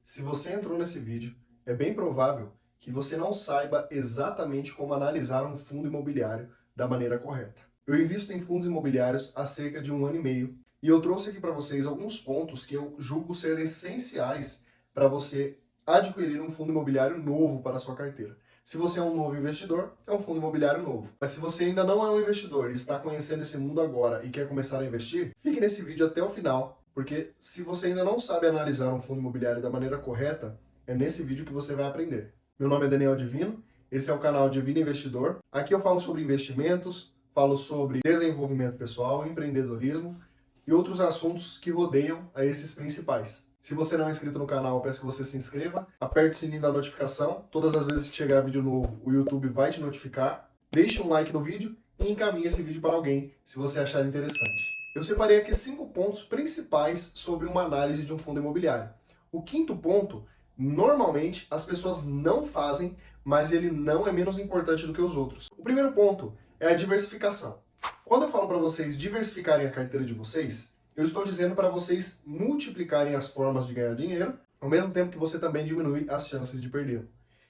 Se você entrou nesse vídeo, é bem provável que você não saiba exatamente como analisar um fundo imobiliário da maneira correta. Eu invisto em fundos imobiliários há cerca de 1 ano e meio e eu trouxe aqui para vocês alguns pontos que eu julgo ser essenciais para você adquirir um fundo imobiliário novo para a sua carteira. Se você é um novo investidor, é um fundo imobiliário novo. Mas se você ainda não é um investidor e está conhecendo esse mundo agora e quer começar a investir, fique nesse vídeo até o final, porque se você ainda não sabe analisar um fundo imobiliário da maneira correta, é nesse vídeo que você vai aprender. Meu nome é Daniel Divino, esse é o canal Divino Investidor. Aqui eu falo sobre investimentos, falo sobre desenvolvimento pessoal, empreendedorismo e outros assuntos que rodeiam a esses principais. Se você não é inscrito no canal, eu peço que você se inscreva, aperte o sininho da notificação. Todas as vezes que chegar vídeo novo, o YouTube vai te notificar. Deixe um like no vídeo e encaminhe esse vídeo para alguém, se você achar interessante. Eu separei aqui 5 pontos principais sobre uma análise de um fundo imobiliário. O quinto ponto, normalmente, as pessoas não fazem, mas ele não é menos importante do que os outros. O primeiro ponto é a diversificação. Quando eu falo para vocês diversificarem a carteira de vocês, eu estou dizendo para vocês multiplicarem as formas de ganhar dinheiro, ao mesmo tempo que você também diminui as chances de perder.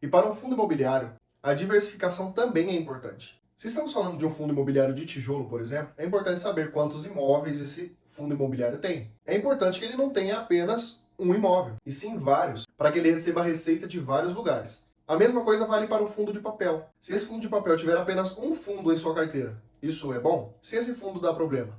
E para um fundo imobiliário, a diversificação também é importante. Se estamos falando de um fundo imobiliário de tijolo, por exemplo, é importante saber quantos imóveis esse fundo imobiliário tem. É importante que ele não tenha apenas um imóvel, e sim vários, para que ele receba receita de vários lugares. A mesma coisa vale para um fundo de papel. Se esse fundo de papel tiver apenas um fundo em sua carteira, isso é bom? Se esse fundo dá problema,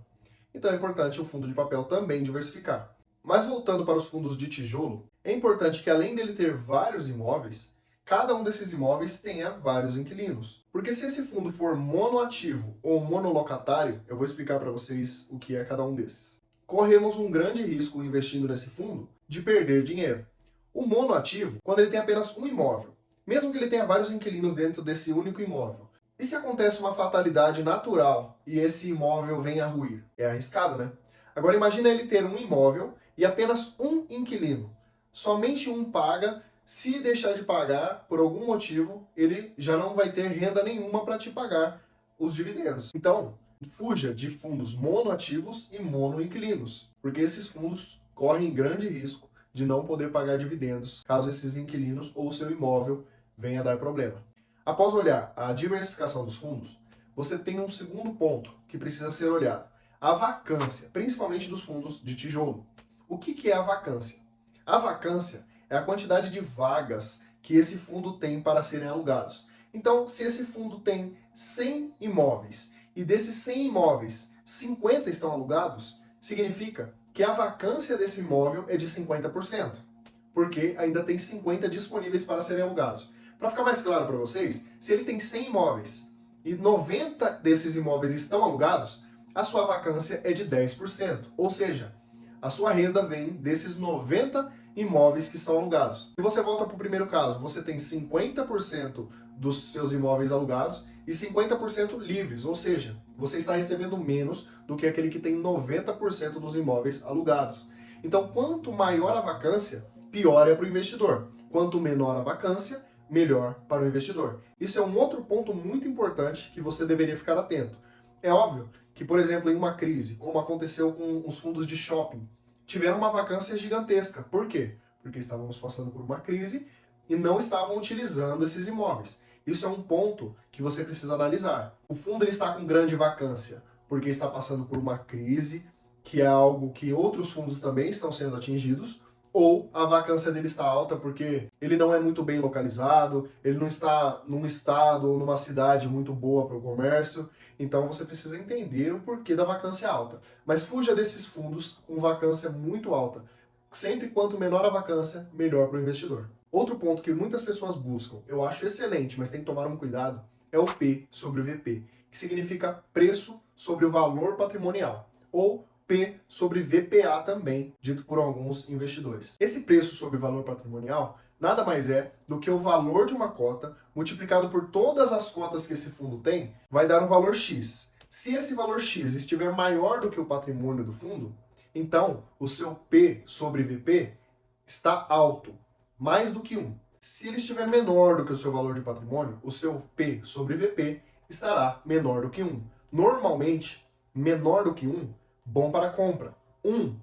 então é importante o fundo de papel também diversificar. Mas voltando para os fundos de tijolo, é importante que além dele ter vários imóveis, cada um desses imóveis tenha vários inquilinos. Porque se esse fundo for monoativo ou monolocatário, eu vou explicar para vocês o que é cada um desses. Corremos um grande risco investindo nesse fundo de perder dinheiro. O monoativo, quando ele tem apenas um imóvel, mesmo que ele tenha vários inquilinos dentro desse único imóvel, e se acontece uma fatalidade natural e esse imóvel vem a ruir? É arriscado, né? Agora imagina ele ter um imóvel e apenas um inquilino. Somente um paga. Se deixar de pagar, por algum motivo, ele já não vai ter renda nenhuma para te pagar os dividendos. Então, fuja de fundos monoativos e monoinquilinos, porque esses fundos correm grande risco de não poder pagar dividendos caso esses inquilinos ou seu imóvel venha a dar problema. Após olhar a diversificação dos fundos, você tem um segundo ponto que precisa ser olhado. A vacância, principalmente dos fundos de tijolo. O que é a vacância? A vacância é a quantidade de vagas que esse fundo tem para serem alugados. Então, se esse fundo tem 100 imóveis e desses 100 imóveis, 50 estão alugados, significa que a vacância desse imóvel é de 50%, porque ainda tem 50 disponíveis para serem alugados. Para ficar mais claro para vocês, se ele tem 100 imóveis e 90 desses imóveis estão alugados, a sua vacância é de 10%. Ou seja, a sua renda vem desses 90 imóveis que estão alugados. Se você volta para o primeiro caso, você tem 50% dos seus imóveis alugados e 50% livres, ou seja, você está recebendo menos do que aquele que tem 90% dos imóveis alugados. Então, quanto maior a vacância, pior é para o investidor. Quanto menor a vacância, melhor para o investidor. Isso é um outro ponto muito importante que você deveria ficar atento. É óbvio que, por exemplo, em uma crise, como aconteceu com os fundos de shopping, tiveram uma vacância gigantesca. Por quê? Porque estávamos passando por uma crise e não estavam utilizando esses imóveis. Isso é um ponto que você precisa analisar. O fundo ele está com grande vacância porque está passando por uma crise, que é algo que outros fundos também estão sendo atingidos, ou a vacância dele está alta porque ele não é muito bem localizado, ele não está num estado ou numa cidade muito boa para o comércio, então você precisa entender o porquê da vacância alta. Mas fuja desses fundos com vacância muito alta. Sempre quanto menor a vacância, melhor para o investidor. Outro ponto que muitas pessoas buscam, eu acho excelente, mas tem que tomar um cuidado, é o P sobre o VP, que significa preço sobre o valor patrimonial, ou P sobre VPA também, dito por alguns investidores. Esse preço sobre valor patrimonial nada mais é do que o valor de uma cota multiplicado por todas as cotas que esse fundo tem, vai dar um valor X. Se esse valor X estiver maior do que o patrimônio do fundo, então o seu P sobre VP está alto, mais do que 1. Se ele estiver menor do que o seu valor de patrimônio, o seu P sobre VP estará menor do que 1. Normalmente, menor do que 1, bom para compra. 1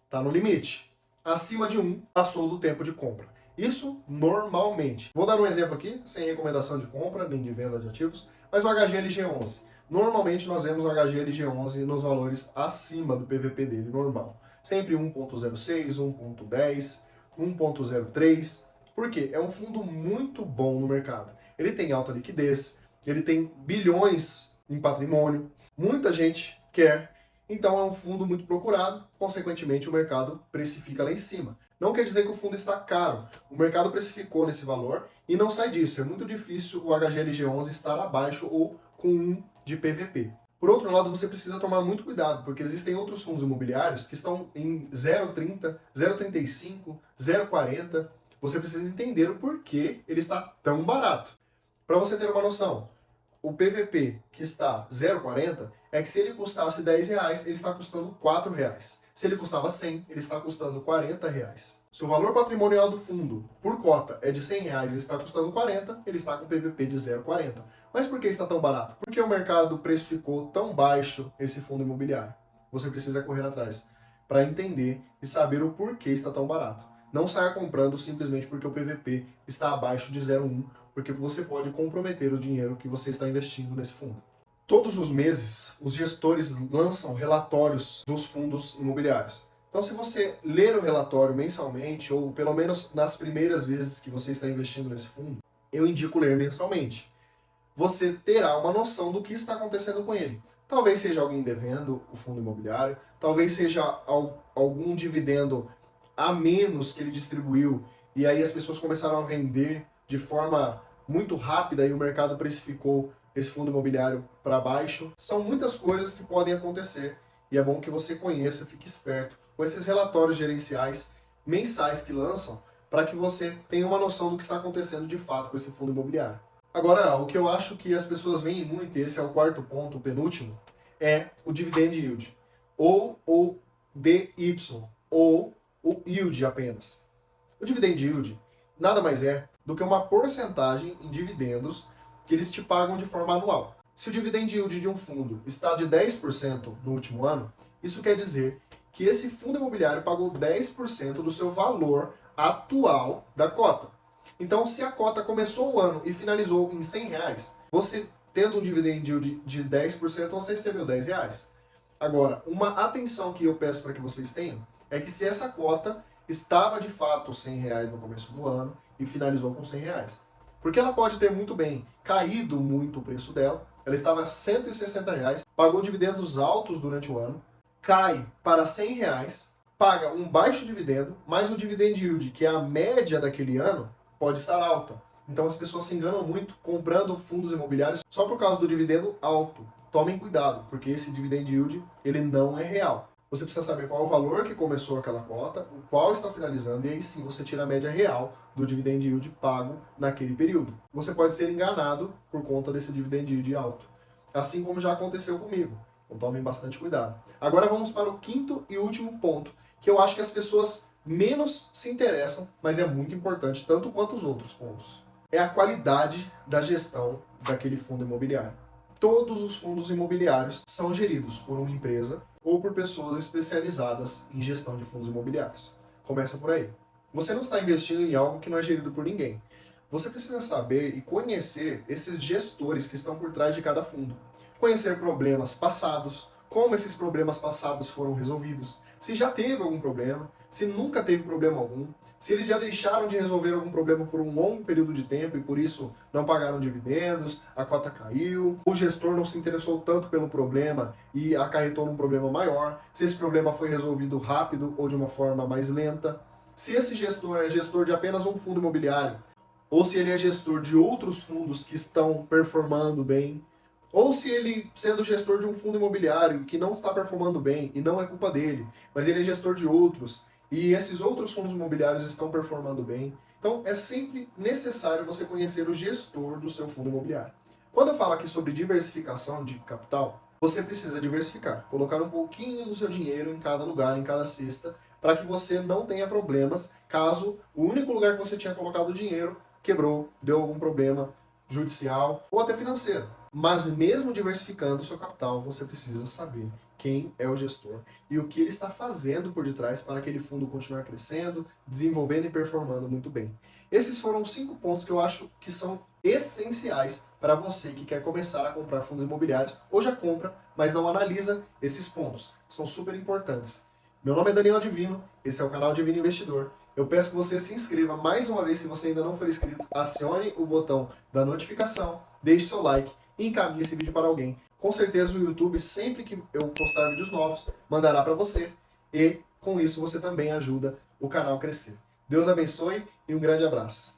está no limite. acima de 1 passou do tempo de compra. Isso normalmente. Vou dar um exemplo aqui, sem recomendação de compra nem de venda de ativos, mas o HGLG11. Normalmente nós vemos o HGLG11 nos valores acima do PVP dele normal. Sempre 1.06, 1.10, 1.03. Por quê? É um fundo muito bom no mercado. Ele tem alta liquidez, ele tem bilhões em patrimônio, muita gente quer, então é um fundo muito procurado, consequentemente o mercado precifica lá em cima. Não quer dizer que o fundo está caro, o mercado precificou nesse valor e não sai disso. É muito difícil o HGLG11 estar abaixo ou com 1 de PVP. Por outro lado, você precisa tomar muito cuidado, porque existem outros fundos imobiliários que estão em 0,30, 0,35, 0,40. Você precisa entender o porquê ele está tão barato. Para você ter uma noção, o PVP que está 0,40 é que se ele custasse R$10, ele está custando R$4. Se ele custava 100, ele está custando R$40. Se o valor patrimonial do fundo, por cota, é de R$100 e está custando 40, ele está com PVP de 0,40. Mas por que está tão barato? Por que o mercado precificou tão baixo esse fundo imobiliário? Você precisa correr atrás para entender e saber o porquê está tão barato. Não saia comprando simplesmente porque o PVP está abaixo de 0,1, porque você pode comprometer o dinheiro que você está investindo nesse fundo. Todos os meses, os gestores lançam relatórios dos fundos imobiliários. Então, se você ler o relatório mensalmente, ou pelo menos nas primeiras vezes que você está investindo nesse fundo, eu indico ler mensalmente. Você terá uma noção do que está acontecendo com ele. Talvez seja alguém devendo o fundo imobiliário, talvez seja algum dividendo a menos que ele distribuiu, e aí as pessoas começaram a vender de forma muito rápida e o mercado precificou esse fundo imobiliário para baixo. São muitas coisas que podem acontecer e é bom que você conheça, fique esperto com esses relatórios gerenciais mensais que lançam para que você tenha uma noção do que está acontecendo de fato com esse fundo imobiliário. Agora, o que eu acho que as pessoas veem muito, e esse é o quarto ponto, o penúltimo, é o dividend yield, ou o DY, ou o yield apenas. O dividend yield nada mais é do que uma porcentagem em dividendos que eles te pagam de forma anual. Se o dividend yield de um fundo está de 10% no último ano, isso quer dizer que esse fundo imobiliário pagou 10% do seu valor atual da cota. Então, se a cota começou o ano e finalizou em R$100, você tendo um dividend yield de 10%, você recebeu R$10. Agora, uma atenção que eu peço para que vocês tenham é que se essa cota estava de fato R$100 no começo do ano e finalizou com R$100, porque ela pode ter muito bem caído muito o preço dela, ela estava a R$160, pagou dividendos altos durante o ano, cai para R$100, paga um baixo dividendo, mas o dividend yield, que é a média daquele ano, pode estar alta. Então as pessoas se enganam muito comprando fundos imobiliários só por causa do dividendo alto. Tomem cuidado, porque esse dividend yield ele não é real. Você precisa saber qual é o valor que começou aquela cota, o qual está finalizando, e aí sim você tira a média real do dividend yield pago naquele período. Você pode ser enganado por conta desse dividend yield alto, assim como já aconteceu comigo. Então tomem bastante cuidado. Agora vamos para o quinto e último ponto, que eu acho que as pessoas menos se interessam, mas é muito importante, tanto quanto os outros pontos. É a qualidade da gestão daquele fundo imobiliário. Todos os fundos imobiliários são geridos por uma empresa ou por pessoas especializadas em gestão de fundos imobiliários. Começa por aí. Você não está investindo em algo que não é gerido por ninguém. Você precisa saber e conhecer esses gestores que estão por trás de cada fundo. Conhecer problemas passados, como esses problemas passados foram resolvidos, se já teve algum problema, se nunca teve problema algum, se eles já deixaram de resolver algum problema por um longo período de tempo e por isso não pagaram dividendos, a cota caiu, o gestor não se interessou tanto pelo problema e acarretou num problema maior, se esse problema foi resolvido rápido ou de uma forma mais lenta, se esse gestor é gestor de apenas um fundo imobiliário, ou se ele é gestor de outros fundos que estão performando bem, ou se ele, sendo gestor de um fundo imobiliário que não está performando bem e não é culpa dele, mas ele é gestor de outros e esses outros fundos imobiliários estão performando bem. Então é sempre necessário você conhecer o gestor do seu fundo imobiliário. Quando eu falo aqui sobre diversificação de capital, você precisa diversificar, colocar um pouquinho do seu dinheiro em cada lugar, em cada cesta, para que você não tenha problemas caso o único lugar que você tinha colocado o dinheiro quebrou, deu algum problema judicial ou até financeiro. Mas mesmo diversificando o seu capital, você precisa saber quem é o gestor e o que ele está fazendo por detrás para aquele fundo continuar crescendo, desenvolvendo e performando muito bem. Esses foram os 5 pontos que eu acho que são essenciais para você que quer começar a comprar fundos imobiliários ou já compra, mas não analisa esses pontos. São super importantes. Meu nome é Daniel Divino, esse é o canal Divino Investidor. Eu peço que você se inscreva mais uma vez se você ainda não for inscrito, acione o botão da notificação, deixe seu like e encaminhe esse vídeo para alguém. Com certeza o YouTube, sempre que eu postar vídeos novos, mandará para você e com isso você também ajuda o canal a crescer. Deus abençoe e um grande abraço.